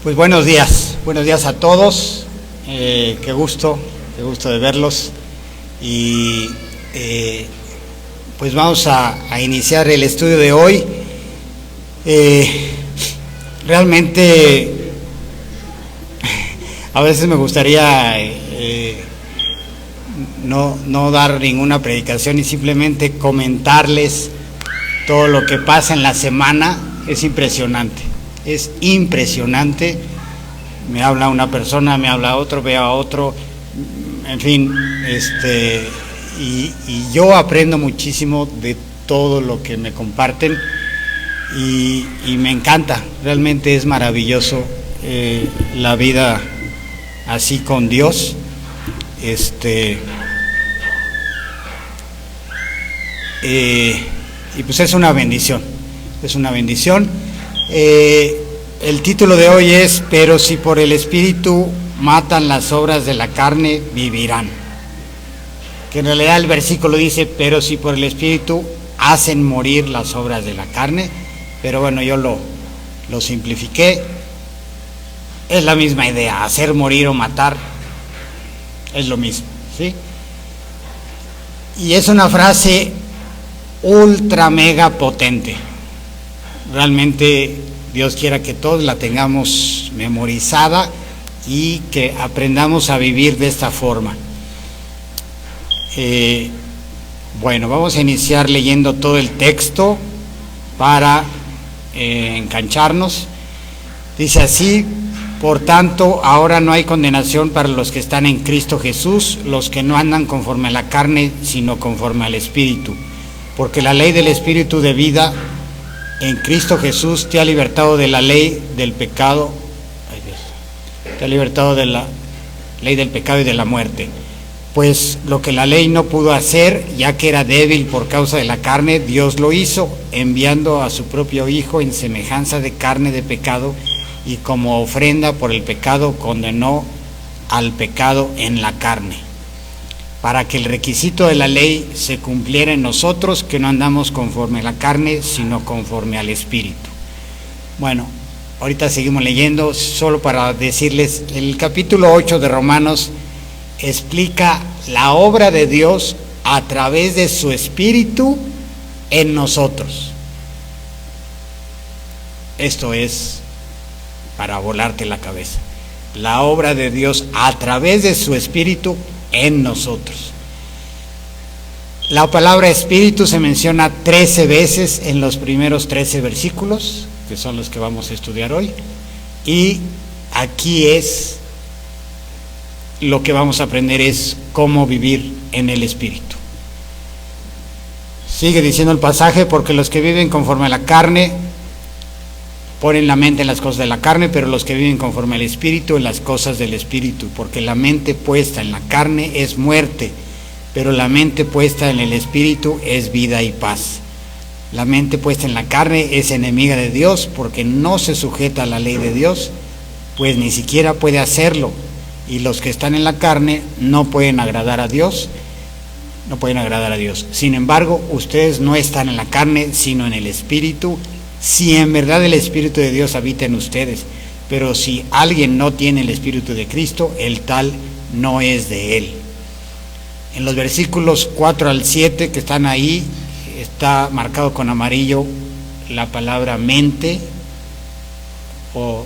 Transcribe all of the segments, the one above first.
Pues buenos días a todos, qué gusto de verlos y pues vamos a iniciar el estudio de hoy. Realmente a veces me gustaría no dar ninguna predicación y simplemente comentarles todo lo que pasa en la semana. Es impresionante, me habla una persona, me habla otro, veo a otro, en fin, y yo aprendo muchísimo de todo lo que me comparten y me encanta, realmente es maravilloso la vida así con Dios. Y pues es una bendición. El título de hoy es: pero si por el Espíritu matan las obras de la carne, vivirán. Que en realidad el versículo dice: pero si por el Espíritu hacen morir las obras de la carne. Pero bueno, yo lo simplifiqué. Es la misma idea, hacer morir o matar es lo mismo, ¿sí? Y es una frase ultra mega potente. Realmente Dios quiera que todos la tengamos memorizada y que aprendamos a vivir de esta forma. Bueno, vamos a iniciar leyendo todo el texto para engancharnos. Dice así: por tanto, ahora no hay condenación para los que están en Cristo Jesús, los que no andan conforme a la carne, sino conforme al Espíritu. Porque la ley del Espíritu de vida en Cristo Jesús te ha libertado de la ley del pecado, te ha libertado de la ley del pecado y de la muerte. Pues lo que la ley no pudo hacer, ya que era débil por causa de la carne, Dios lo hizo, enviando a su propio Hijo en semejanza de carne de pecado, y como ofrenda por el pecado condenó al pecado en la carne, para que el requisito de la ley se cumpliera en nosotros, que no andamos conforme a la carne, sino conforme al Espíritu. Bueno, ahorita seguimos leyendo, solo para decirles, el capítulo 8 de Romanos explica la obra de Dios a través de su Espíritu en nosotros. Esto es para volarte la cabeza. La obra de Dios a través de su Espíritu en nosotros. La palabra Espíritu se menciona 13 veces en los primeros 13 versículos, que son los que vamos a estudiar hoy, y aquí es lo que vamos a aprender, es cómo vivir en el Espíritu. Sigue diciendo el pasaje: porque los que viven conforme a la carne ponen la mente en las cosas de la carne, pero los que viven conforme al Espíritu en las cosas del Espíritu. Porque la mente puesta en la carne es muerte, pero la mente puesta en el Espíritu es vida y paz. La mente puesta en la carne es enemiga de Dios, porque no se sujeta a la ley de Dios, pues ni siquiera puede hacerlo. Y los que están en la carne no pueden agradar a Dios. Sin embargo, ustedes no están en la carne, sino en el Espíritu, si en verdad el Espíritu de Dios habita en ustedes. Pero si alguien no tiene el Espíritu de Cristo, el tal no es de él. En los versículos 4 al 7 que están ahí, está marcado con amarillo la palabra mente, o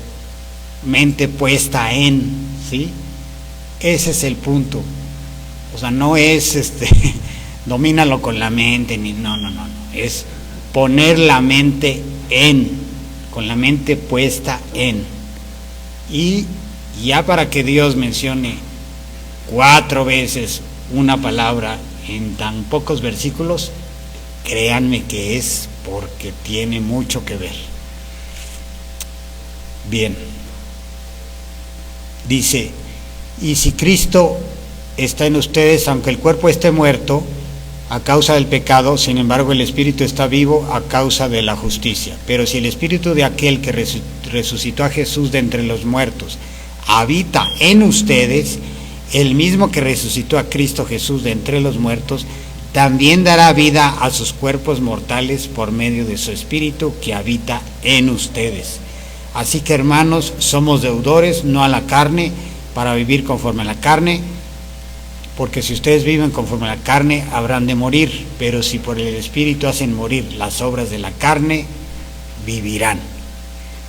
mente puesta en, ¿sí? Ese es el punto. O sea, no es domínalo con la mente, no, es poner la mente con la mente puesta en. Y ya para que Dios mencione 4 veces una palabra en tan pocos versículos, créanme que es porque tiene mucho que ver. Bien, dice: y si Cristo está en ustedes, aunque el cuerpo esté muerto a causa del pecado, sin embargo el Espíritu está vivo a causa de la justicia. Pero si el Espíritu de aquel que resucitó a Jesús de entre los muertos habita en ustedes, el mismo que resucitó a Cristo Jesús de entre los muertos, también dará vida a sus cuerpos mortales por medio de su Espíritu que habita en ustedes. Así que, hermanos, somos deudores, no a la carne, para vivir conforme a la carne, porque si ustedes viven conforme a la carne, habrán de morir, pero si por el Espíritu hacen morir las obras de la carne, vivirán.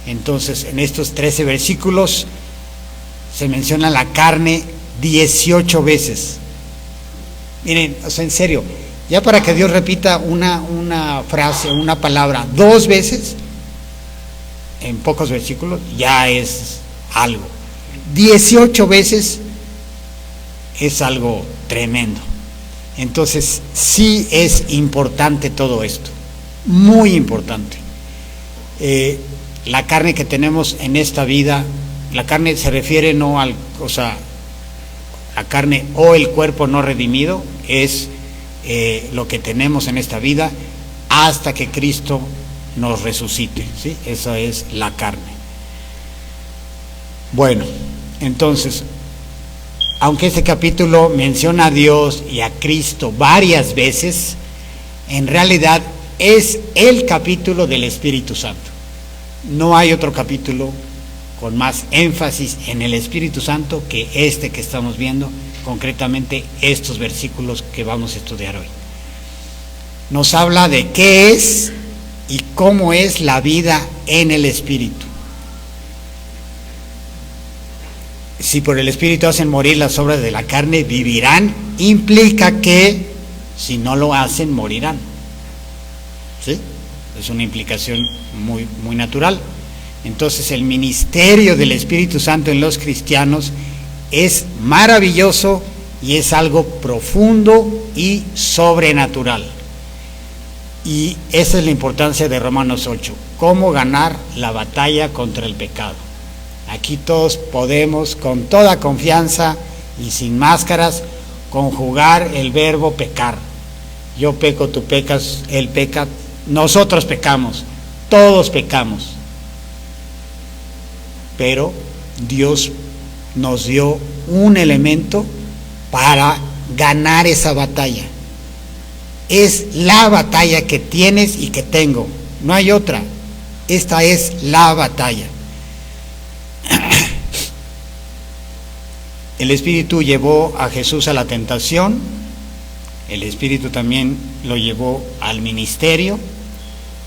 Entonces, en estos 13 versículos se menciona la carne 18 veces. Miren, o sea, en serio, ya para que Dios repita una frase, una palabra 2 veces en pocos versículos, ya es algo. 18 veces es algo tremendo. Entonces, sí es importante todo esto, muy importante. La carne que tenemos en esta vida, la carne se refiere no al, o sea, la carne o el cuerpo no redimido es lo que tenemos en esta vida hasta que Cristo nos resucite, ¿sí? Esa es la carne. Bueno, entonces, aunque este capítulo menciona a Dios y a Cristo varias veces, en realidad es el capítulo del Espíritu Santo. No hay otro capítulo con más énfasis en el Espíritu Santo que este que estamos viendo, concretamente estos versículos que vamos a estudiar hoy. Nos habla de qué es y cómo es la vida en el Espíritu. Si por el Espíritu hacen morir las obras de la carne, vivirán, implica que si no lo hacen, morirán. ¿Sí? Es una implicación muy natural. Entonces, el ministerio del Espíritu Santo en los cristianos es maravilloso y es algo profundo y sobrenatural. Y esa es la importancia de Romanos 8, cómo ganar la batalla contra el pecado. Aquí todos podemos con toda confianza y sin máscaras conjugar el verbo pecar. Yo peco, tú pecas, él peca, nosotros pecamos, todos pecamos. Pero Dios nos dio un elemento para ganar esa batalla. Es la batalla que tienes y que tengo, no hay otra. Esta es la batalla. El Espíritu llevó a Jesús a la tentación, el Espíritu también lo llevó al ministerio,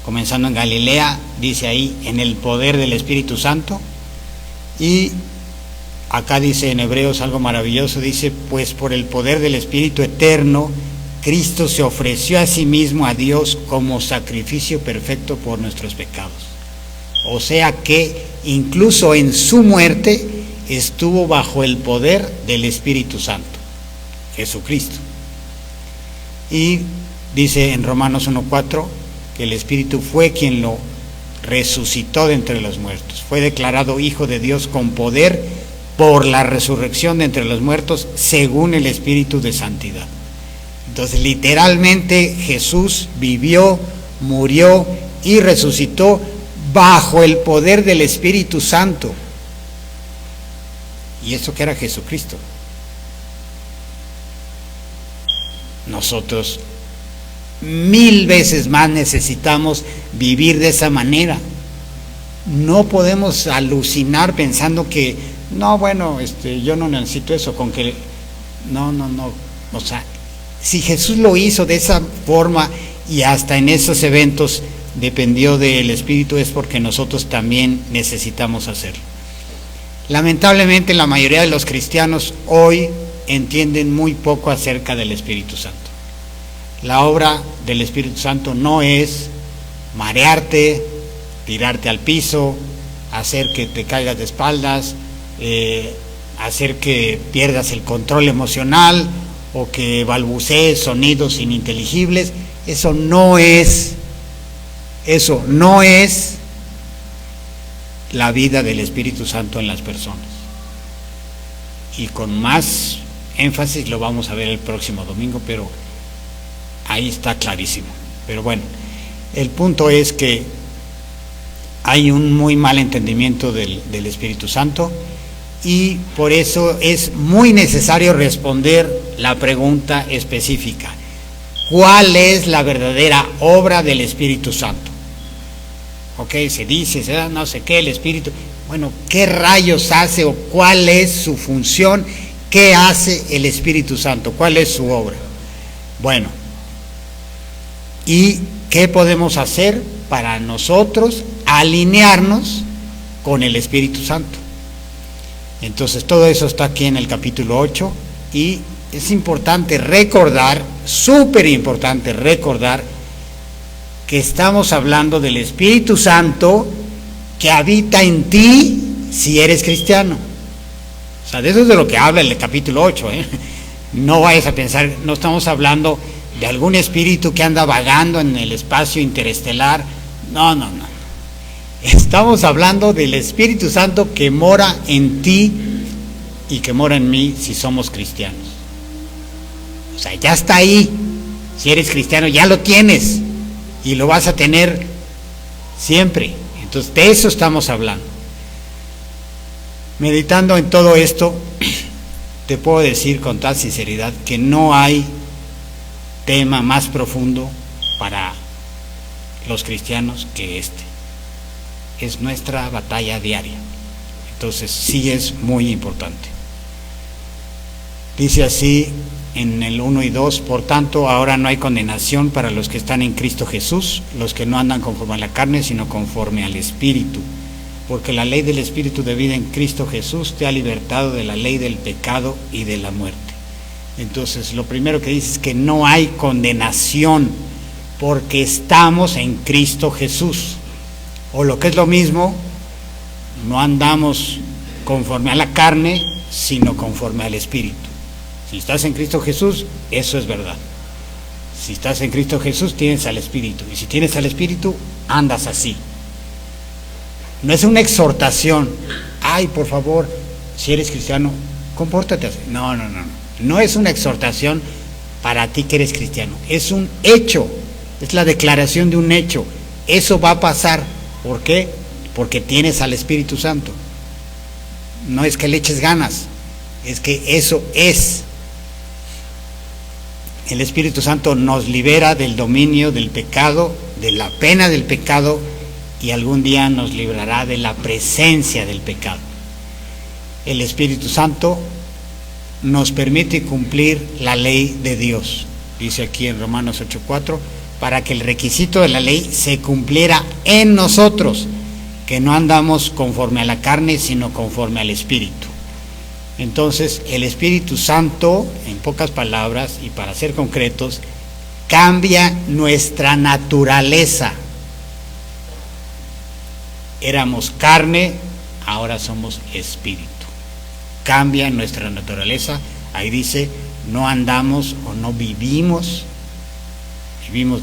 comenzando en Galilea, dice ahí, en el poder del Espíritu Santo. Y acá dice en Hebreos algo maravilloso, dice, pues por el poder del Espíritu eterno, Cristo se ofreció a sí mismo a Dios como sacrificio perfecto por nuestros pecados. O sea que incluso en su muerte estuvo bajo el poder del Espíritu Santo, Jesucristo. Y dice en Romanos 1:4 que el Espíritu fue quien lo resucitó de entre los muertos. Fue declarado Hijo de Dios con poder por la resurrección de entre los muertos según el Espíritu de santidad. Entonces, literalmente Jesús vivió, murió y resucitó bajo el poder del Espíritu Santo. Y eso que era Jesucristo. Nosotros 1000 veces más necesitamos vivir de esa manera. No podemos alucinar pensando que, no, bueno, yo no necesito eso, con que, no, o sea, si Jesús lo hizo de esa forma y hasta en esos eventos dependió del Espíritu, es porque nosotros también necesitamos hacerlo. Lamentablemente la mayoría de los cristianos hoy entienden muy poco acerca del Espíritu Santo. La obra del Espíritu Santo no es marearte, tirarte al piso, hacer que te caigas de espaldas, hacer que pierdas el control emocional o que balbucees sonidos ininteligibles. Eso no es la vida del Espíritu Santo en las personas. Y con más énfasis lo vamos a ver el próximo domingo, pero ahí está clarísimo. Pero bueno, el punto es que hay un muy mal entendimiento del Espíritu Santo y por eso es muy necesario responder la pregunta específica: ¿cuál es la verdadera obra del Espíritu Santo? ok, se dice, se da no sé qué, el Espíritu. Bueno, ¿qué rayos hace o cuál es su función? ¿Qué hace el Espíritu Santo? ¿Cuál es su obra? Bueno, ¿y qué podemos hacer para nosotros alinearnos con el Espíritu Santo? Entonces todo eso está aquí en el capítulo 8 y es importante recordar, súper importante recordar que estamos hablando del Espíritu Santo que habita en ti si eres cristiano. O sea, de eso es de lo que habla el capítulo 8, ¿eh? No vayas a pensar, no estamos hablando de algún espíritu que anda vagando en el espacio interestelar. No. Estamos hablando del Espíritu Santo que mora en ti y que mora en mí si somos cristianos. O sea, ya está ahí. Si eres cristiano ya lo tienes y lo vas a tener siempre. Entonces de eso estamos hablando. Meditando en todo esto, te puedo decir con toda sinceridad que no hay tema más profundo para los cristianos que este. Es nuestra batalla diaria. Entonces sí es muy importante. Dice así en el 1 y 2, por tanto ahora no hay condenación para los que están en Cristo Jesús, los que no andan conforme a la carne, sino conforme al Espíritu. Porque la ley del Espíritu de vida en Cristo Jesús te ha libertado de la ley del pecado y de la muerte. Entonces lo primero que dice es que no hay condenación porque estamos en Cristo Jesús. O lo que es lo mismo, no andamos conforme a la carne, sino conforme al Espíritu. Si estás en Cristo Jesús, eso es verdad. Si estás en Cristo Jesús, tienes al Espíritu. Y si tienes al Espíritu, andas así. No es una exhortación. Ay, por favor, si eres cristiano, compórtate así. No. No es una exhortación para ti que eres cristiano. Es un hecho. Es la declaración de un hecho. Eso va a pasar. ¿Por qué? Porque tienes al Espíritu Santo. No es que le eches ganas, es que eso es. El Espíritu Santo nos libera del dominio del pecado, de la pena del pecado, y algún día nos librará de la presencia del pecado. El Espíritu Santo nos permite cumplir la ley de Dios. Dice aquí en Romanos 8:4, para que el requisito de la ley se cumpliera en nosotros, que no andamos conforme a la carne, sino conforme al Espíritu. Entonces, el Espíritu Santo, en pocas palabras, y para ser concretos, cambia nuestra naturaleza. Éramos carne, ahora somos espíritu. Cambia nuestra naturaleza. Ahí dice, no andamos o no vivimos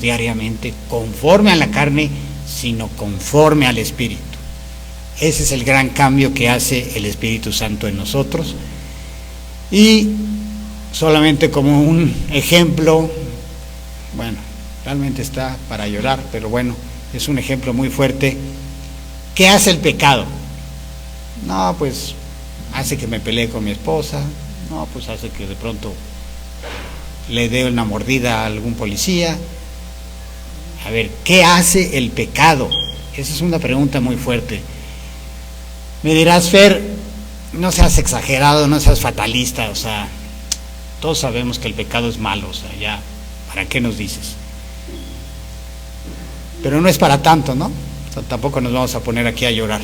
diariamente conforme a la carne, sino conforme al Espíritu. Ese es el gran cambio que hace el Espíritu Santo en nosotros. Y solamente como un ejemplo, bueno, realmente está para llorar, pero bueno, es un ejemplo muy fuerte. ¿Qué hace el pecado? No, pues hace que me pelee con mi esposa, no, pues hace que de pronto le dé una mordida a algún policía. A ver, ¿qué hace el pecado? Esa es una pregunta muy fuerte. Me dirás, Fer, no seas exagerado, no seas fatalista, o sea, todos sabemos que el pecado es malo, o sea, ya, ¿para qué nos dices? Pero no es para tanto, ¿no? O sea, tampoco nos vamos a poner aquí a llorar.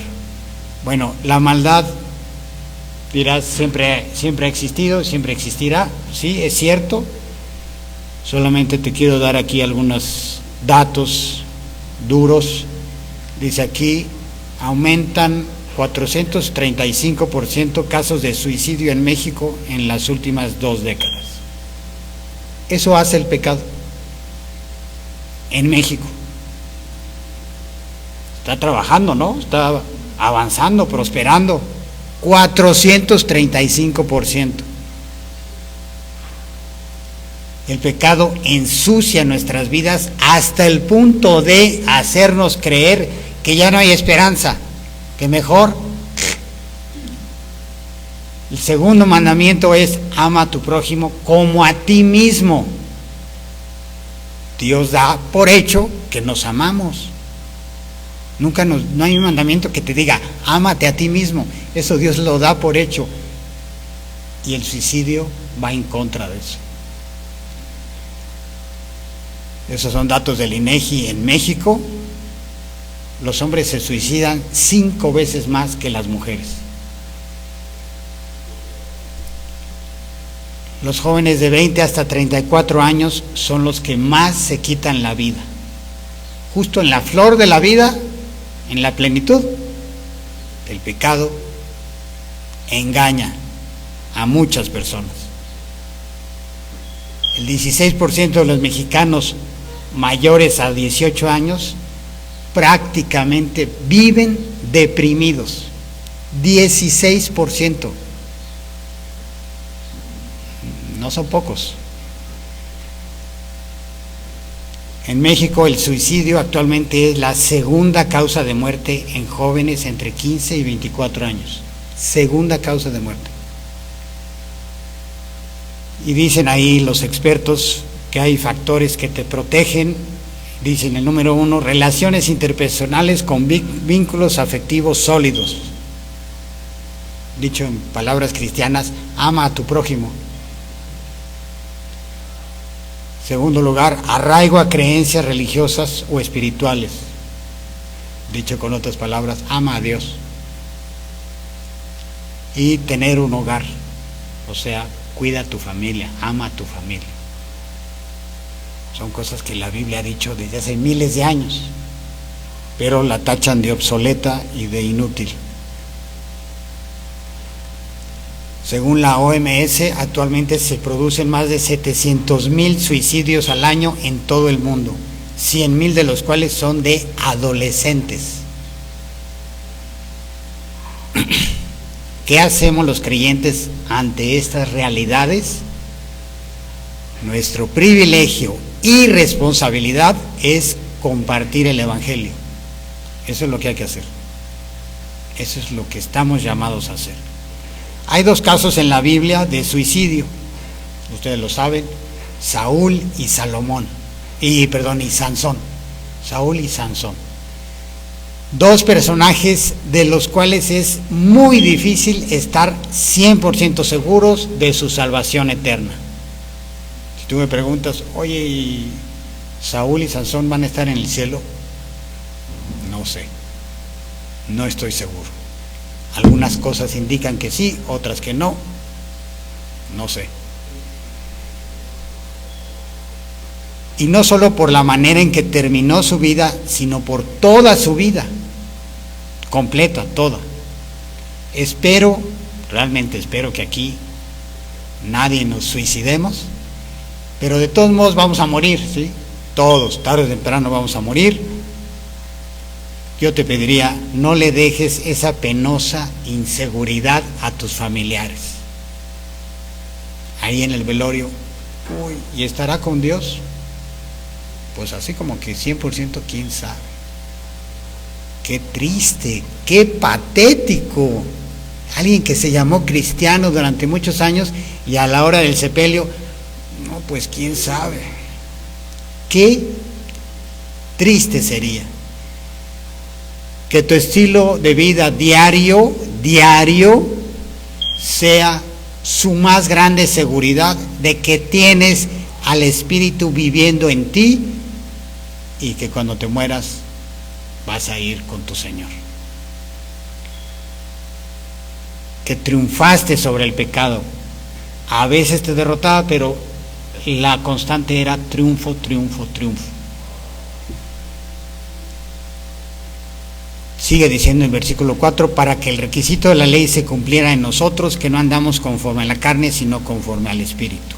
Bueno, la maldad, dirás, siempre ha existido, siempre existirá, sí, es cierto. Solamente te quiero dar aquí algunos datos duros. Dice aquí, aumentan 435% casos de suicidio en México en las últimas 2 décadas. Eso hace el pecado en México. Está trabajando, ¿no? Está avanzando, prosperando. 435%. El pecado ensucia nuestras vidas hasta el punto de hacernos creer que ya no hay esperanza, que mejor. El segundo mandamiento es: ama a tu prójimo como a ti mismo. Dios da por hecho que nos amamos. No hay un mandamiento que te diga, ámate a ti mismo. Eso Dios lo da por hecho. Y el suicidio va en contra de eso. Esos son datos del INEGI. En México, los hombres se suicidan 5 veces más que las mujeres. Los jóvenes de 20 hasta 34 años son los que más se quitan la vida. Justo en la flor de la vida, en la plenitud, el pecado engaña a muchas personas. El 16% de los mexicanos mayores a 18 años prácticamente viven deprimidos. 16%. No son pocos. En México el suicidio actualmente es la segunda causa de muerte en jóvenes entre 15 y 24 años. Segunda causa de muerte. Y dicen ahí los expertos que hay factores que te protegen. Dicen el número 1, relaciones interpersonales con vínculos afectivos sólidos. Dicho en palabras cristianas, ama a tu prójimo. Segundo lugar, arraigo a creencias religiosas o espirituales. Dicho con otras palabras, ama a Dios. Y tener un hogar, o sea, cuida a tu familia, ama a tu familia. Son cosas que la Biblia ha dicho desde hace miles de años, pero la tachan de obsoleta y de inútil. Según la OMS, actualmente se producen más de 700,000 suicidios al año en todo el mundo, 100,000 de los cuales son de adolescentes. ¿Qué hacemos los creyentes ante estas realidades? Nuestro privilegio y responsabilidad es compartir el Evangelio. Eso es lo que hay que hacer. Eso es lo que estamos llamados a hacer. Hay 2 casos en la Biblia de suicidio. Ustedes lo saben, Saúl y Sansón. Saúl y Sansón. 2 personajes de los cuales es muy difícil estar 100% seguros de su salvación eterna. Si tú me preguntas, oye, ¿y Saúl y Sansón van a estar en el cielo? No sé, no estoy seguro. Algunas cosas indican que sí, otras que no, no sé. Y no solo por la manera en que terminó su vida, sino por toda su vida, completa, toda. Realmente espero que aquí nadie nos suicidemos, pero de todos modos vamos a morir, ¿sí? Todos, tarde o temprano vamos a morir. Yo te pediría, no le dejes esa penosa inseguridad a tus familiares. Ahí en el velorio, ¿y estará con Dios? Pues así como que 100%, quién sabe. Qué triste, qué patético. Alguien que se llamó cristiano durante muchos años y a la hora del sepelio, no, pues quién sabe. Qué triste sería. Que tu estilo de vida diario sea su más grande seguridad de que tienes al Espíritu viviendo en ti y que cuando te mueras vas a ir con tu Señor. Que triunfaste sobre el pecado. A veces te derrotaba, pero la constante era triunfo, triunfo, triunfo. Sigue diciendo en versículo 4, para que el requisito de la ley se cumpliera en nosotros, que no andamos conforme a la carne, sino conforme al Espíritu.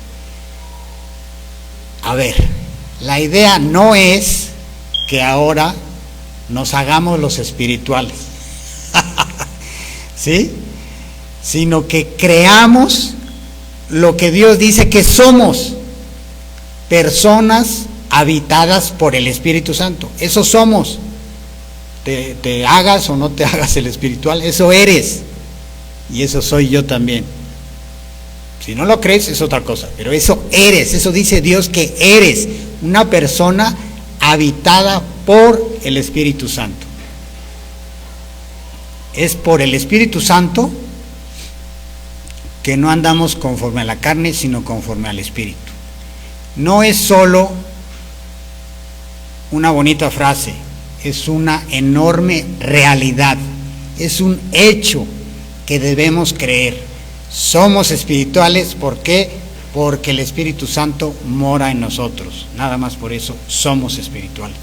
A ver, la idea no es que ahora nos hagamos los espirituales, ¿sí? Sino que creamos lo que Dios dice que somos, personas habitadas por el Espíritu Santo. Eso somos. Te hagas o no te hagas el espiritual, eso eres, y eso soy yo también. Si no lo crees es otra cosa, pero eso eres, eso dice Dios que eres una persona habitada por el Espíritu Santo. es por el Espíritu Santo que no andamos conforme a la carne, sino conforme al Espíritu. No es solo una bonita frase, es una enorme realidad, es un hecho que debemos creer. Somos espirituales, ¿por qué? Porque el Espíritu Santo mora en nosotros, nada más por eso somos espirituales.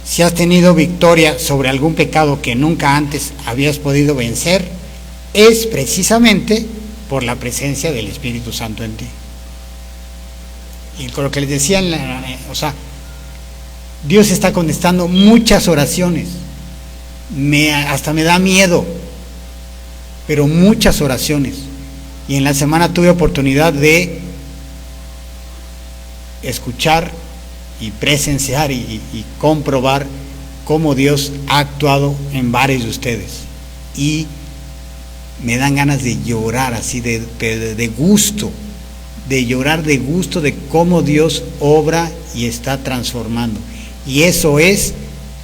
Si has tenido victoria sobre algún pecado que nunca antes habías podido vencer, es precisamente por la presencia del Espíritu Santo en ti. Y con lo que les decía, Dios está contestando muchas oraciones. Hasta me da miedo, pero muchas oraciones. Y en la semana tuve oportunidad de escuchar y presenciar y comprobar cómo Dios ha actuado en varios de ustedes. Y me dan ganas de llorar así de gusto, de llorar de gusto de cómo Dios obra y está transformando. Y eso es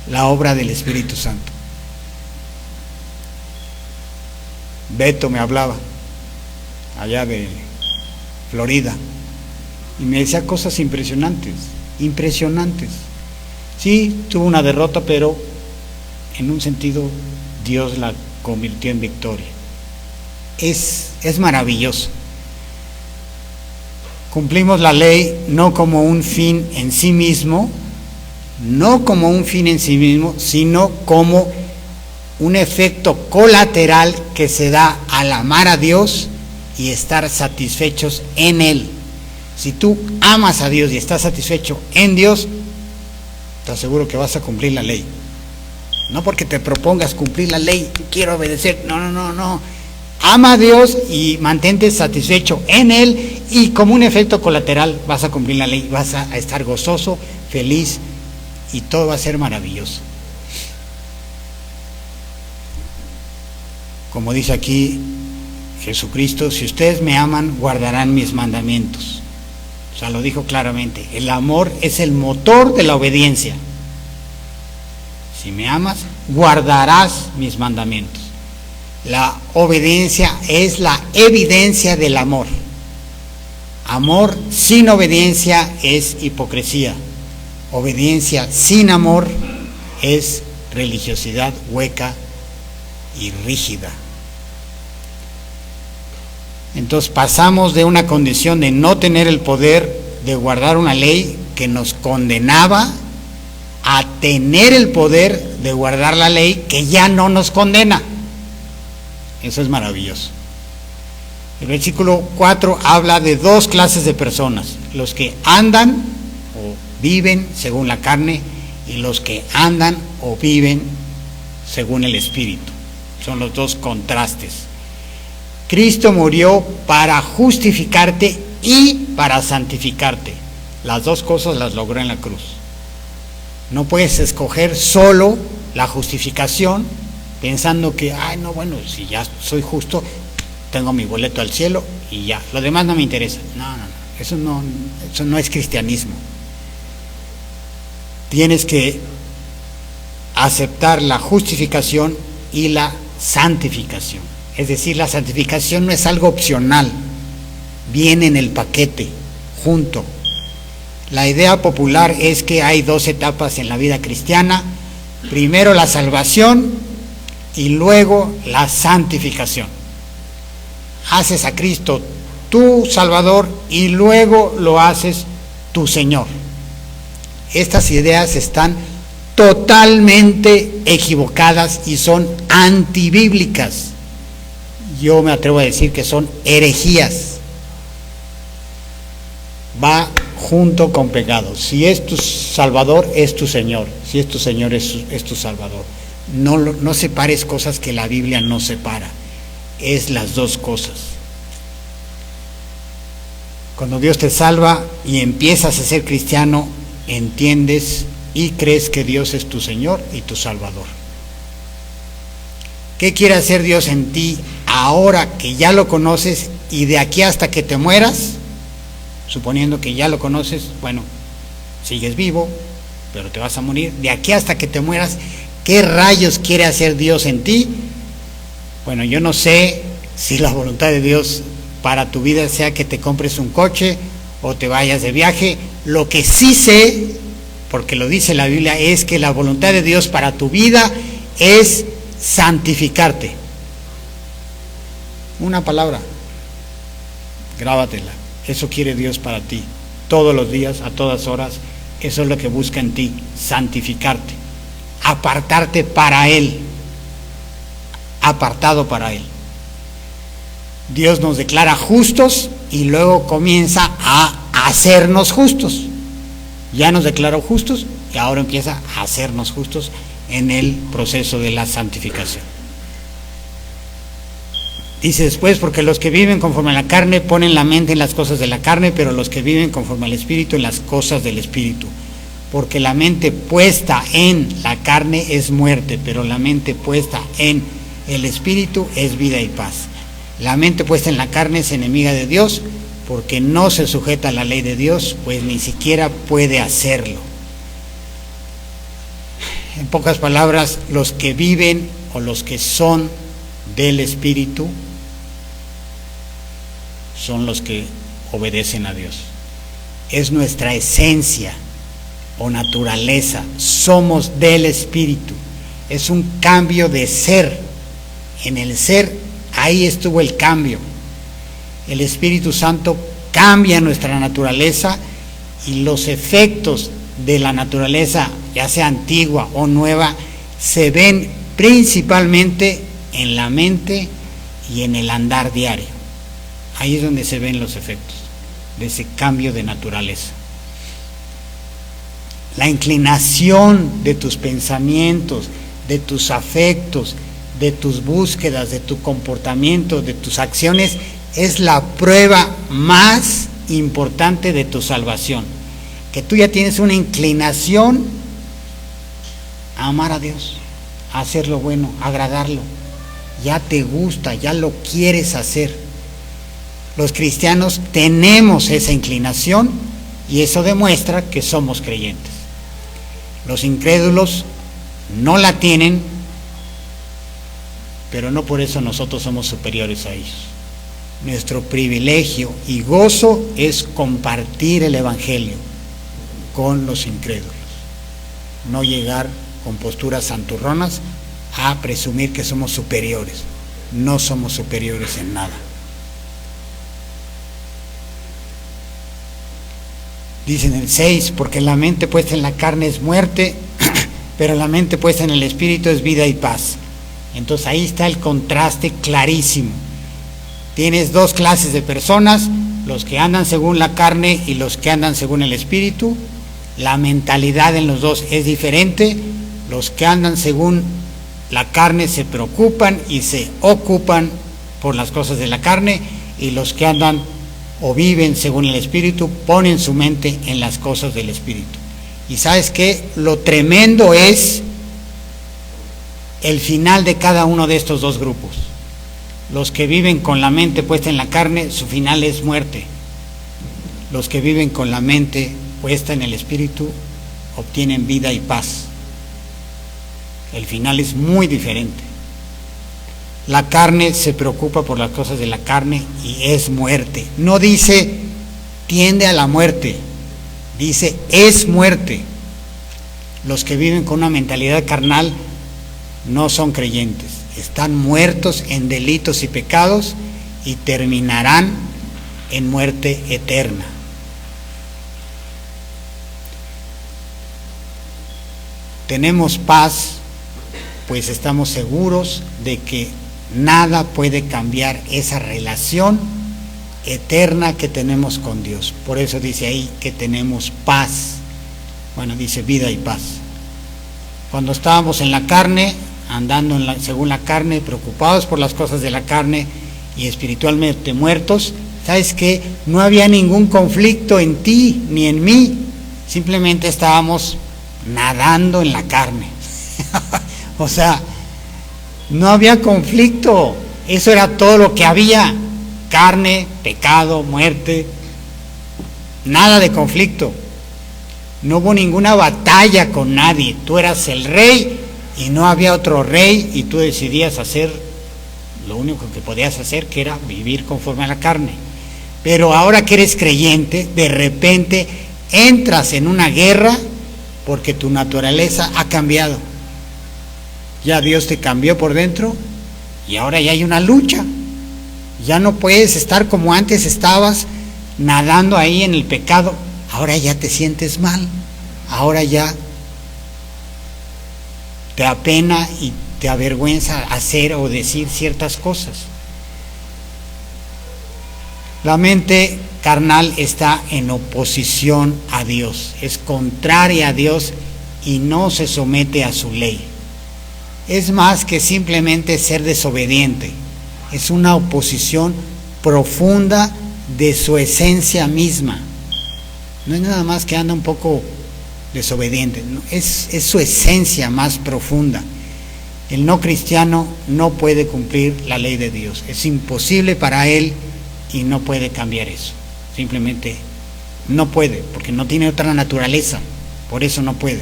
la obra del Espíritu Santo. Beto me hablaba allá de Florida y me decía cosas impresionantes. Sí, tuvo una derrota, pero en un sentido Dios la convirtió en victoria. Es maravilloso. Cumplimos la ley no como un fin en sí mismo, sino como un efecto colateral que se da al amar a Dios y estar satisfechos en Él. Si tú amas a Dios y estás satisfecho en Dios, te aseguro que vas a cumplir la ley. No porque te propongas cumplir la ley, quiero obedecer, no. Ama a Dios y mantente satisfecho en Él, y como un efecto colateral vas a cumplir la ley, vas a estar gozoso, feliz, y todo va a ser maravilloso. Como dice aquí Jesucristo, si ustedes me aman, guardarán mis mandamientos. O sea, lo dijo claramente, el amor es el motor de la obediencia. Si me amas, guardarás mis mandamientos. La obediencia es la evidencia del amor. Amor sin obediencia es hipocresía. Obediencia sin amor es religiosidad hueca y rígida. Entonces pasamos de una condición de no tener el poder de guardar una ley que nos condenaba a tener el poder de guardar la ley que ya no nos condena. Eso es maravilloso. El versículo 4 habla de dos clases de personas: los que andan o viven según la carne y los que andan o viven según el Espíritu. Son los dos contrastes. Cristo murió para justificarte y para santificarte. Las dos cosas las logró en la cruz. No puedes escoger solo la justificación pensando que, si ya soy justo, tengo mi boleto al cielo y ya, lo demás no me interesa. No, eso no es cristianismo. Tienes que aceptar la justificación y la santificación. Es decir, la santificación no es algo opcional, viene en el paquete, junto. La idea popular es que hay dos etapas en la vida cristiana: primero la salvación y luego la santificación. Haces a Cristo tu Salvador y luego lo haces tu Señor. Estas ideas están totalmente equivocadas y son antibíblicas. Yo me atrevo a decir que son herejías. Va junto con pecado. Si es tu Salvador, es tu Señor. Si es tu Señor, es tu Salvador. No separes cosas que la Biblia no separa. Es las dos cosas. Cuando Dios te salva y empiezas a ser cristiano, entiendes y crees que Dios es tu Señor y tu Salvador. ¿Qué quiere hacer Dios en ti ahora que ya lo conoces y de aquí hasta que te mueras? Suponiendo que ya lo conoces, sigues vivo, pero te vas a morir. De aquí hasta que te mueras, ¿Qué rayos quiere hacer Dios en ti? Bueno, yo no sé si la voluntad de Dios para tu vida sea que te compres un coche o te vayas de viaje. Lo que sí sé, porque lo dice la Biblia, es que la voluntad de Dios para tu vida es santificarte. Una palabra, grábatela. Eso quiere Dios para ti, todos los días, a todas horas. Eso es lo que busca en ti, santificarte, apartarte para Él, apartado para Él. Dios nos declara justos y luego comienza a hacernos justos. Ya nos declaró justos y ahora empieza a hacernos justos en el proceso de la santificación. Dice después, porque los que viven conforme a la carne ponen la mente en las cosas de la carne, pero los que viven conforme al Espíritu en las cosas del Espíritu. Porque la mente puesta en la carne es muerte, pero la mente puesta en el Espíritu es vida y paz. La mente puesta en la carne es enemiga de Dios, porque no se sujeta a la ley de Dios, pues ni siquiera puede hacerlo. En pocas palabras, los que viven o los que son del Espíritu son los que obedecen a Dios. Es nuestra esencia o naturaleza, somos del Espíritu. Es un cambio de ser. En el ser, ahí estuvo el cambio. El Espíritu Santo cambia nuestra naturaleza y los efectos de la naturaleza, ya sea antigua o nueva, se ven principalmente en la mente y en el andar diario. Ahí es donde se ven los efectos de ese cambio de naturaleza. La inclinación de tus pensamientos, de tus afectos, de tus búsquedas, de tu comportamiento, de tus acciones, es la prueba más importante de tu salvación. Que tú ya tienes una inclinación a amar a Dios, a hacer lo bueno, a agradarlo. Ya te gusta, ya lo quieres hacer. Los cristianos tenemos esa inclinación y eso demuestra que somos creyentes. Los incrédulos no la tienen, pero no por eso nosotros somos superiores a ellos. Nuestro privilegio y gozo es compartir el Evangelio con los incrédulos. No llegar con posturas santurronas a presumir que somos superiores. No somos superiores en nada. Dice en el 6, porque la mente puesta en la carne es muerte, pero la mente puesta en el Espíritu es vida y paz. Entonces ahí está el contraste clarísimo. Tienes dos clases de personas, los que andan según la carne y los que andan según el Espíritu. La mentalidad en los dos es diferente. Los que andan según la carne se preocupan y se ocupan por las cosas de la carne, y los que andan o viven según el Espíritu ponen su mente en las cosas del Espíritu. Y ¿sabes qué? Lo tremendo es el final de cada uno de estos dos grupos. Los que viven con la mente puesta en la carne, su final es muerte. Los que viven con la mente puesta en el Espíritu obtienen vida y paz. El final es muy diferente. La carne se preocupa por las cosas de la carne y es muerte. No dice tiende a la muerte, dice es muerte. Los que viven con una mentalidad carnal no son creyentes, están muertos en delitos y pecados y terminarán en muerte eterna. Tenemos paz, pues estamos seguros de que nada puede cambiar esa relación eterna que tenemos con Dios. Por eso dice ahí que tenemos paz. Bueno, dice vida y paz. Cuando estábamos en la carne, andando según la carne, preocupados por las cosas de la carne y espiritualmente muertos, ¿sabes qué? No había ningún conflicto en ti ni en mí. Simplemente estábamos nadando en la carne. O sea, no había conflicto, eso era todo lo que había, carne, pecado, muerte, nada de conflicto. No hubo ninguna batalla con nadie, tú eras el rey y no había otro rey y tú decidías hacer lo único que podías hacer, que era vivir conforme a la carne. Pero ahora que eres creyente, de repente entras en una guerra porque tu naturaleza ha cambiado. Ya Dios te cambió por dentro y ahora ya hay una lucha. Ya no puedes estar como antes estabas, nadando ahí en el pecado. Ahora ya te sientes mal. Ahora ya te apena y te avergüenza hacer o decir ciertas cosas. La mente carnal está en oposición a Dios, es contraria a Dios y no se somete a su ley. Es más que simplemente ser desobediente, es una oposición profunda de su esencia misma. No es nada más que anda un poco desobediente, no, es su esencia más profunda. El no cristiano no puede cumplir la ley de Dios, es imposible para él y no puede cambiar eso, simplemente no puede, porque no tiene otra naturaleza, por eso no puede.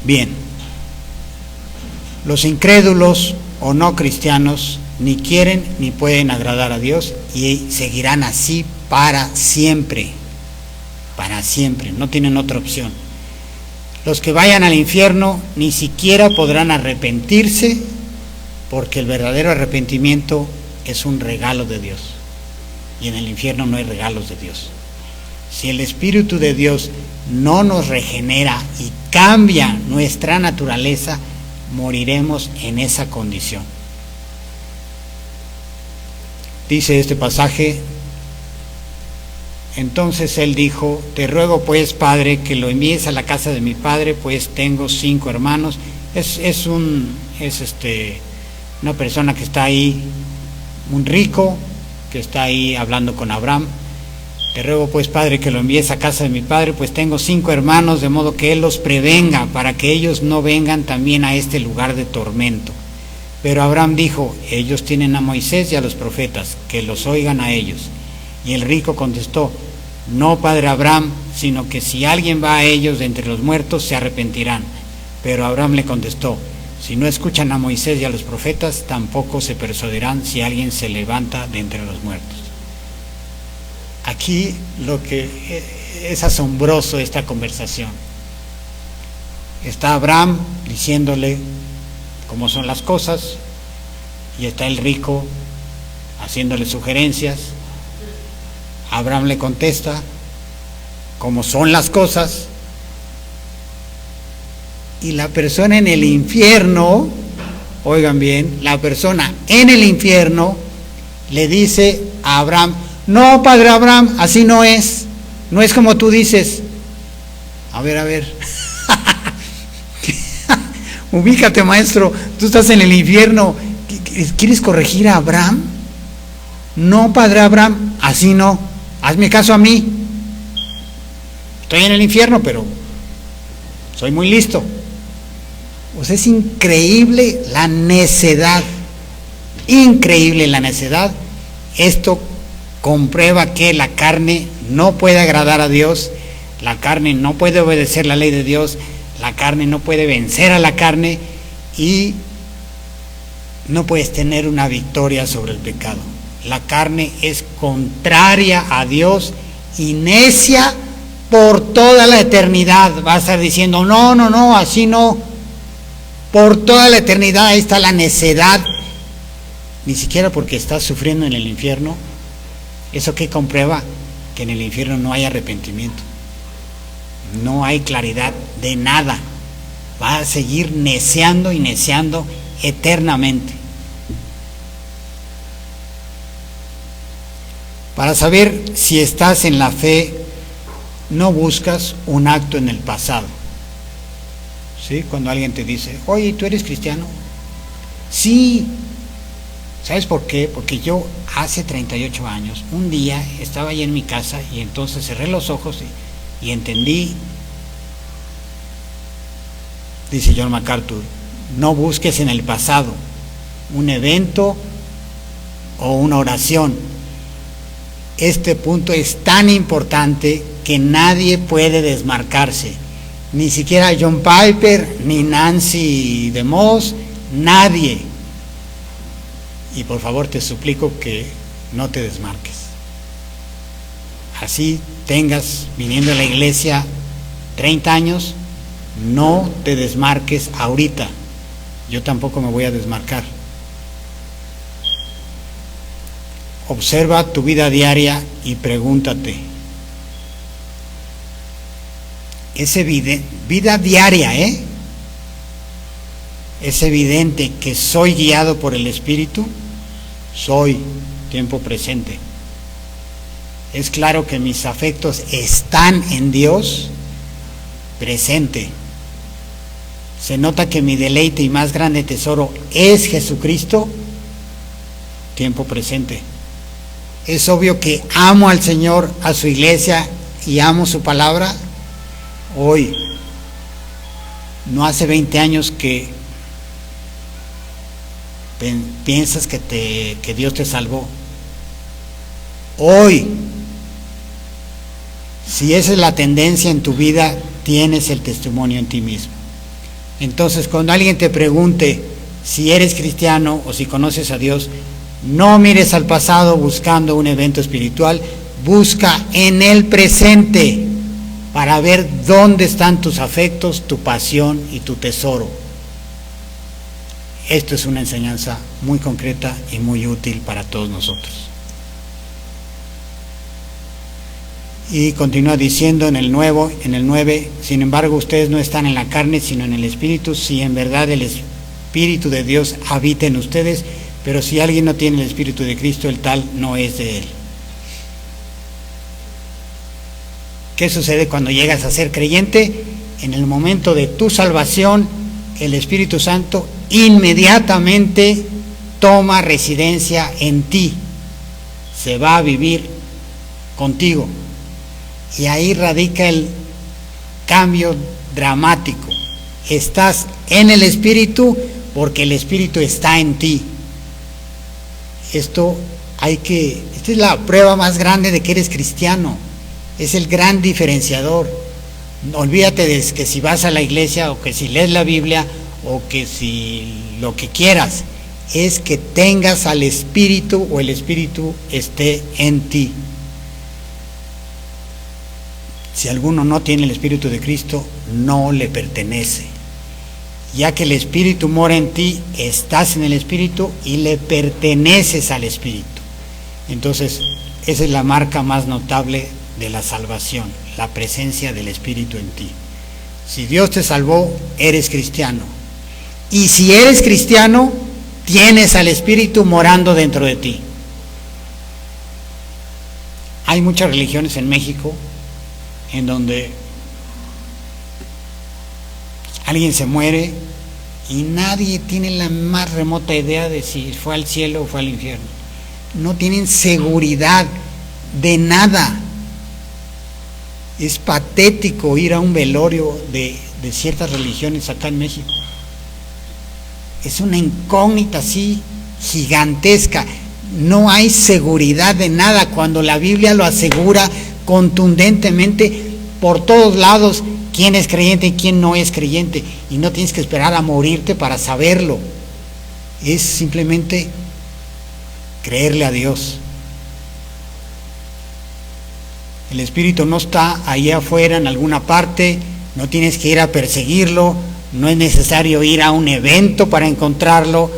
Bien, los incrédulos o no cristianos ni quieren ni pueden agradar a Dios y seguirán así para siempre, no tienen otra opción. Los que vayan al infierno ni siquiera podrán arrepentirse, porque el verdadero arrepentimiento es un regalo de Dios, y en el infierno no hay regalos de Dios. Si el Espíritu de Dios no nos regenera y cambia nuestra naturaleza, moriremos en esa condición. Dice este pasaje: entonces él dijo: te ruego pues, Padre, que lo envíes a la casa de mi padre, pues tengo 5 hermanos. Es una persona que está ahí, un rico, que está ahí hablando con Abraham. Te ruego pues, Padre, que lo envíes a casa de mi padre, pues tengo 5 hermanos, de modo que él los prevenga, para que ellos no vengan también a este lugar de tormento. Pero Abraham dijo: ellos tienen a Moisés y a los profetas, que los oigan a ellos. Y el rico contestó: no, padre Abraham, sino que si alguien va a ellos de entre los muertos, se arrepentirán. Pero Abraham le contestó: si no escuchan a Moisés y a los profetas, tampoco se persuadirán si alguien se levanta de entre los muertos. Aquí lo que es asombroso esta conversación. Está Abraham diciéndole cómo son las cosas, y está el rico haciéndole sugerencias. Abraham le contesta cómo son las cosas, y la persona en el infierno, oigan bien, la persona en el infierno le dice a Abraham: no, padre Abraham, así no es como tú dices. A ver, ubícate, maestro, tú estás en el infierno, ¿quieres corregir a Abraham? No, padre Abraham, así no, hazme caso a mí, estoy en el infierno, pero soy muy listo. O sea, es increíble la necedad, Esto comprueba que la carne no puede agradar a Dios, la carne no puede obedecer la ley de Dios, la carne no puede vencer a la carne, y no puedes tener una victoria sobre el pecado. La carne es contraria a Dios y necia por toda la eternidad. Va a estar diciendo: no, así no. Por toda la eternidad ahí está la necedad. Ni siquiera porque estás sufriendo en el infierno. ¿Eso qué comprueba? Que en el infierno no hay arrepentimiento, no hay claridad de nada. Va a seguir neciando y neciando eternamente. Para saber si estás en la fe, no buscas un acto en el pasado. ¿Sí? Cuando alguien te dice: oye, ¿tú eres cristiano? Sí. ¿Sabes por qué? Porque yo hace 38 años, un día estaba ahí en mi casa y entonces cerré los ojos y entendí. Dice John MacArthur: no busques en el pasado un evento o una oración. Este punto es tan importante que nadie puede desmarcarse. ni siquiera John Piper, ni Nancy DeMoss, nadie. Y por favor te suplico que no te desmarques. Así tengas viniendo a la iglesia 30 años, no te desmarques ahorita. Yo tampoco me voy a desmarcar. Observa tu vida diaria y pregúntate. Es evidente, vida diaria, es evidente que soy guiado por el Espíritu. Soy, tiempo presente. Es claro que mis afectos están en Dios, presente. Se nota que mi deleite y más grande tesoro es Jesucristo, tiempo presente. Es obvio que amo al Señor, a su iglesia y amo su palabra. Hoy, no hace 20 años que piensas que Dios te salvó. Hoy, si esa es la tendencia en tu vida, tienes el testimonio en ti mismo. Entonces, cuando alguien te pregunte si eres cristiano o si conoces a Dios, no mires al pasado buscando un evento espiritual, busca en el presente para ver dónde están tus afectos, tu pasión y tu tesoro. Esto es una enseñanza muy concreta y muy útil para todos nosotros. Y continúa diciendo en el 9, sin embargo ustedes no están en la carne sino en el Espíritu, si en verdad el Espíritu de Dios habita en ustedes, pero si alguien no tiene el Espíritu de Cristo, el tal no es de él. ¿Qué sucede cuando llegas a ser creyente? En el momento de tu salvación, el Espíritu Santo inmediatamente toma residencia en ti, se va a vivir contigo. Y ahí radica el cambio dramático. Estás en el Espíritu porque el Espíritu está en ti. Esta es la prueba más grande de que eres cristiano. Es el gran diferenciador. Olvídate de que si vas a la iglesia o que si lees la Biblia o que si lo que quieras, es que tengas al Espíritu o el Espíritu esté en ti. Si alguno no tiene el Espíritu de Cristo, no le pertenece. Ya que el Espíritu mora en ti, estás en el Espíritu y le perteneces al Espíritu. Entonces, esa es la marca más notable de la salvación, la presencia del Espíritu en ti. Si Dios te salvó, eres cristiano. Y si eres cristiano, tienes al Espíritu morando dentro de ti. Hay muchas religiones en México en donde alguien se muere y nadie tiene la más remota idea de si fue al cielo o fue al infierno. No tienen seguridad de nada. Es patético ir a un velorio de ciertas religiones acá en México. Es una incógnita así gigantesca. No hay seguridad de nada cuando la Biblia lo asegura contundentemente por todos lados quién es creyente y quién no es creyente, y no tienes que esperar a morirte para saberlo. Es simplemente creerle a Dios. El Espíritu no está ahí afuera en alguna parte, no tienes que ir a perseguirlo, no es necesario ir a un evento para encontrarlo,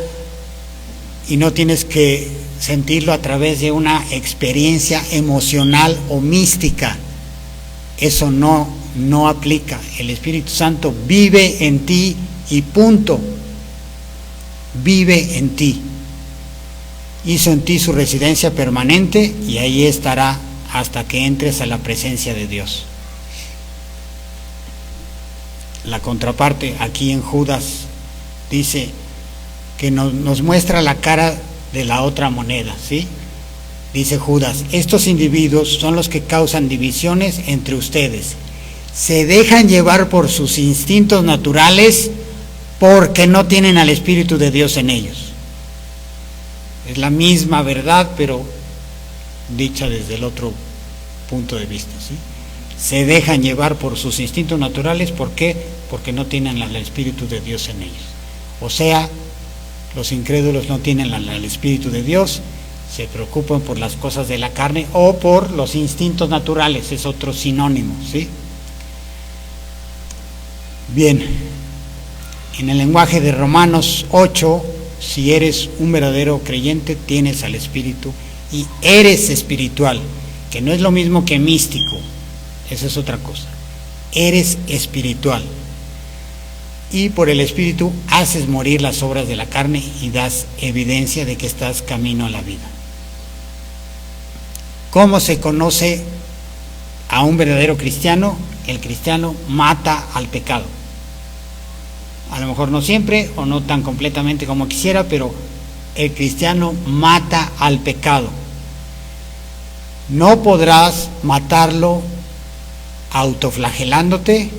y no tienes que sentirlo a través de una experiencia emocional o mística. Eso no aplica. El Espíritu Santo vive en ti y punto. Vive en ti. Hizo en ti su residencia permanente y ahí estará hasta que entres a la presencia de Dios. La contraparte aquí en Judas dice que nos muestra la cara de la otra moneda, ¿sí? Dice Judas, estos individuos son los que causan divisiones entre ustedes. Se dejan llevar por sus instintos naturales porque no tienen al Espíritu de Dios en ellos. Es la misma verdad, pero dicha desde el otro punto de vista, ¿sí? se dejan llevar por sus instintos naturales. ¿Por qué? Porque no tienen el Espíritu de Dios en ellos. O sea, los incrédulos no tienen el Espíritu de Dios, se preocupan por las cosas de la carne o por los instintos naturales, es otro sinónimo, ¿sí? Bien, en el lenguaje de Romanos 8, si eres un verdadero creyente, tienes al Espíritu y eres espiritual, que no es lo mismo que místico, esa es otra cosa. Eres espiritual. Y por el Espíritu haces morir las obras de la carne y das evidencia de que estás camino a la vida. ¿Cómo se conoce a un verdadero cristiano? El cristiano mata al pecado. A lo mejor no siempre o no tan completamente como quisiera, pero el cristiano mata al pecado. No podrás matarlo autoflagelándote,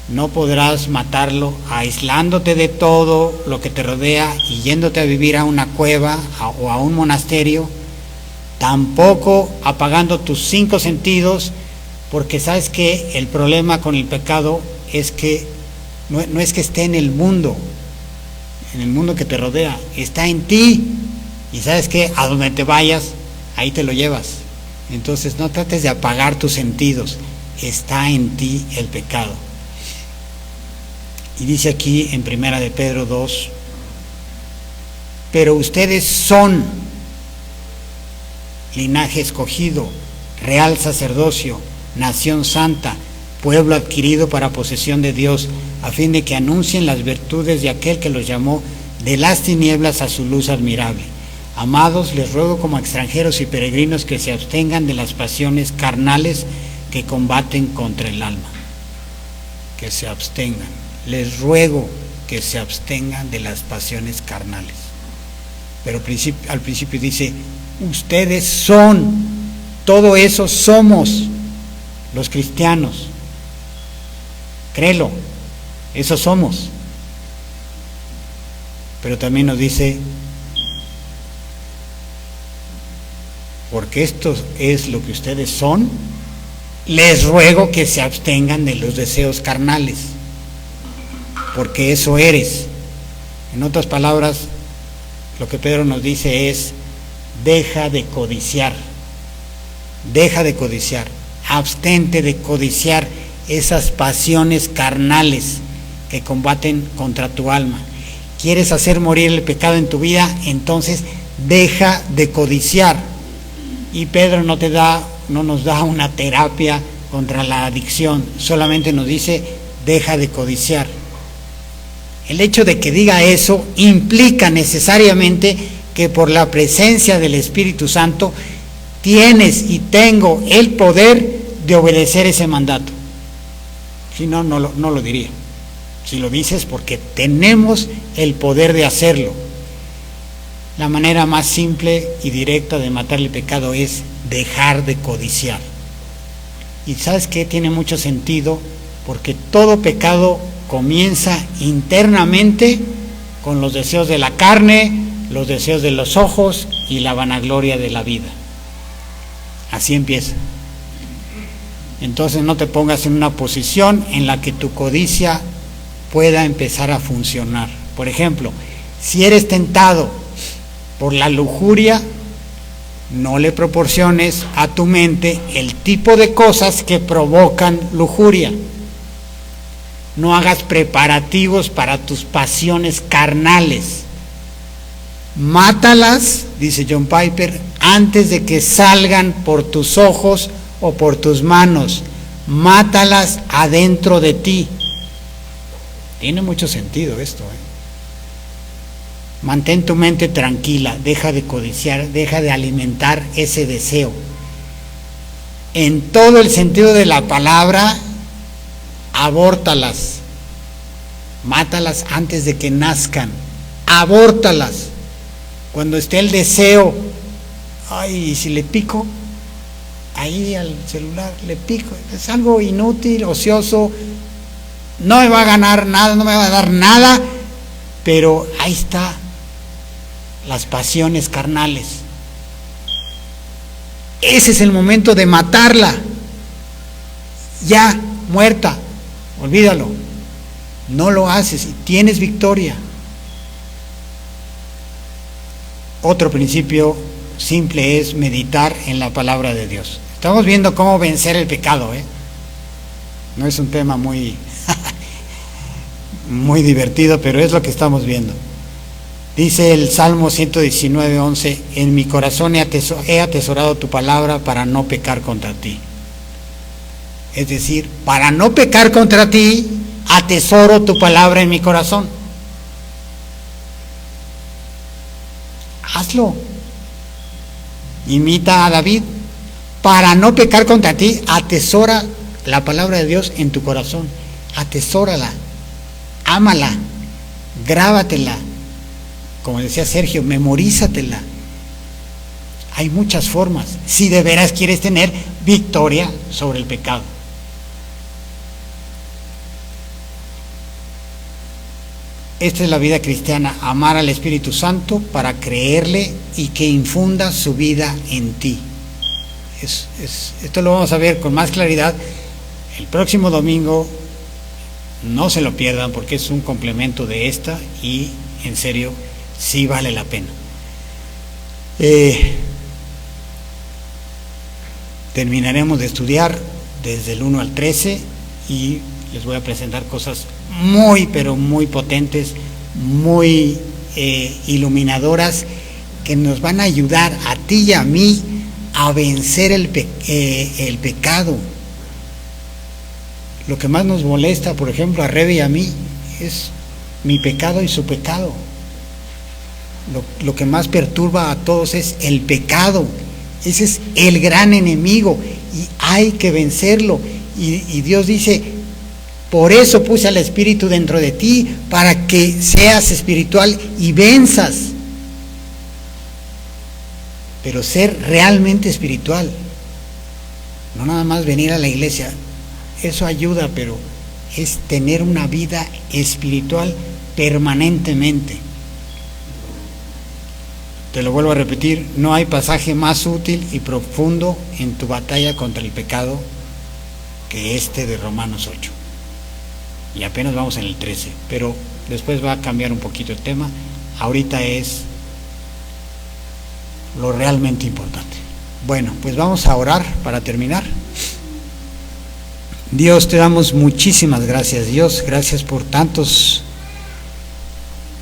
no podrás matarlo aislándote de todo lo que te rodea y yéndote a vivir a una cueva o a un monasterio, tampoco apagando tus 5 sentidos, porque sabes que el problema con el pecado es que no es que esté en el mundo que te rodea, está en ti, y sabes que a donde te vayas, ahí te lo llevas. Entonces no trates de apagar tus sentidos, está en ti el pecado. Y dice aquí en 1 de Pedro 2, pero ustedes son linaje escogido, real sacerdocio, nación santa, pueblo adquirido para posesión de Dios, a fin de que anuncien las virtudes de aquel que los llamó de las tinieblas a su luz admirable. Amados, les ruego como extranjeros y peregrinos que se abstengan de las pasiones carnales que combaten contra el alma. Que se abstengan. Les ruego que se abstengan de las pasiones carnales. Pero al principio dice, ustedes son, todo eso somos los cristianos. Créelo, eso somos. Pero también nos dice, porque esto es lo que ustedes son, les ruego que se abstengan de los deseos carnales, porque eso eres. En otras palabras, lo que Pedro nos dice es, deja de codiciar, abstente de codiciar esas pasiones carnales que combaten contra tu alma. ¿Quieres hacer morir el pecado en tu vida? Entonces deja de codiciar. Y Pedro no nos da una terapia contra la adicción, solamente nos dice, deja de codiciar. El hecho de que diga eso implica necesariamente que por la presencia del Espíritu Santo tienes y tengo el poder de obedecer ese mandato. Si no, no lo diría. Si lo dices, porque tenemos el poder de hacerlo. La manera más simple y directa de matar el pecado es dejar de codiciar. Y ¿sabes qué? Tiene mucho sentido, porque todo pecado comienza internamente con los deseos de la carne, los deseos de los ojos y la vanagloria de la vida. Así empieza. Entonces no te pongas en una posición en la que tu codicia pueda empezar a funcionar. Por ejemplo, si eres tentado por la lujuria, no le proporciones a tu mente el tipo de cosas que provocan lujuria. No hagas preparativos para tus pasiones carnales. Mátalas, dice John Piper, antes de que salgan por tus ojos o por tus manos. Mátalas adentro de ti. Tiene mucho sentido esto, Mantén tu mente tranquila, deja de codiciar, deja de alimentar ese deseo. En todo el sentido de la palabra, abórtalas. Mátalas antes de que nazcan. Abórtalas. Cuando esté el deseo, ay, si le pico, ahí al celular le pico, es algo inútil, ocioso, no me va a ganar nada, no me va a dar nada, pero ahí está, las pasiones carnales. Ese es el momento de matarla. ya, muerta, olvídalo. No lo haces y tienes victoria. Otro principio simple es meditar en la palabra de Dios. Estamos viendo cómo vencer el pecado, No es un tema muy, muy divertido, pero es lo que estamos viendo. Dice el Salmo 119:11, en mi corazón he atesorado tu palabra para no pecar contra ti. Es decir, para no pecar contra ti, atesoro tu palabra en mi corazón. Hazlo. Imita a David. Para no pecar contra ti, atesora la palabra de Dios en tu corazón. Atesórala. Ámala. Grábatela. Como decía Sergio, memorízatela. Hay muchas formas, si de veras quieres tener victoria sobre el pecado. Esta es la vida cristiana, amar al Espíritu Santo para creerle y que infunda su vida en ti. Esto lo vamos a ver con más claridad el próximo domingo. No se lo pierdan porque es un complemento de esta y en serio sí vale la pena. Terminaremos de estudiar desde el 1 al 13 y les voy a presentar cosas muy pero muy potentes, muy iluminadoras, que nos van a ayudar a ti y a mí a vencer el pecado. Lo que más nos molesta, por ejemplo, a Rebe y a mí, es mi pecado y su pecado. Lo que más perturba a todos es el pecado. Ese es el gran enemigo y hay que vencerlo. Y Dios dice, por eso puse al Espíritu dentro de ti, para que seas espiritual y venzas. Pero ser realmente espiritual, no nada más venir a la iglesia, eso ayuda, pero es tener una vida espiritual permanentemente. Te lo vuelvo a repetir, no hay pasaje más útil y profundo en tu batalla contra el pecado que este de Romanos 8. Y apenas vamos en el 13, pero después va a cambiar un poquito el tema. Ahorita es lo realmente importante. Bueno, pues vamos a orar para terminar. Dios, te damos muchísimas gracias, Dios. Gracias por tantos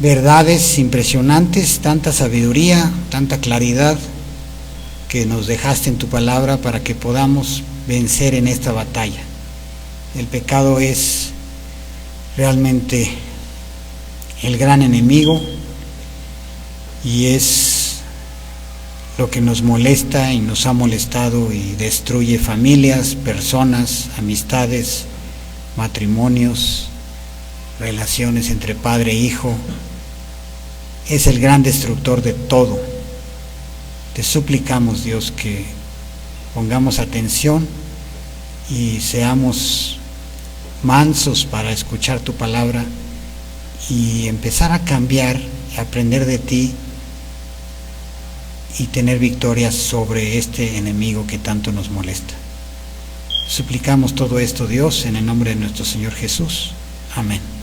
verdades impresionantes, tanta sabiduría, tanta claridad que nos dejaste en tu palabra para que podamos vencer en esta batalla. El pecado es realmente el gran enemigo y es lo que nos molesta y nos ha molestado y destruye familias, personas, amistades, matrimonios, relaciones entre padre e hijo. Es el gran destructor de todo. Te suplicamos, Dios, que pongamos atención y seamos mansos para escuchar tu palabra y empezar a cambiar y aprender de ti y tener victorias sobre este enemigo que tanto nos molesta. Suplicamos todo esto, Dios, en el nombre de nuestro Señor Jesús. Amén.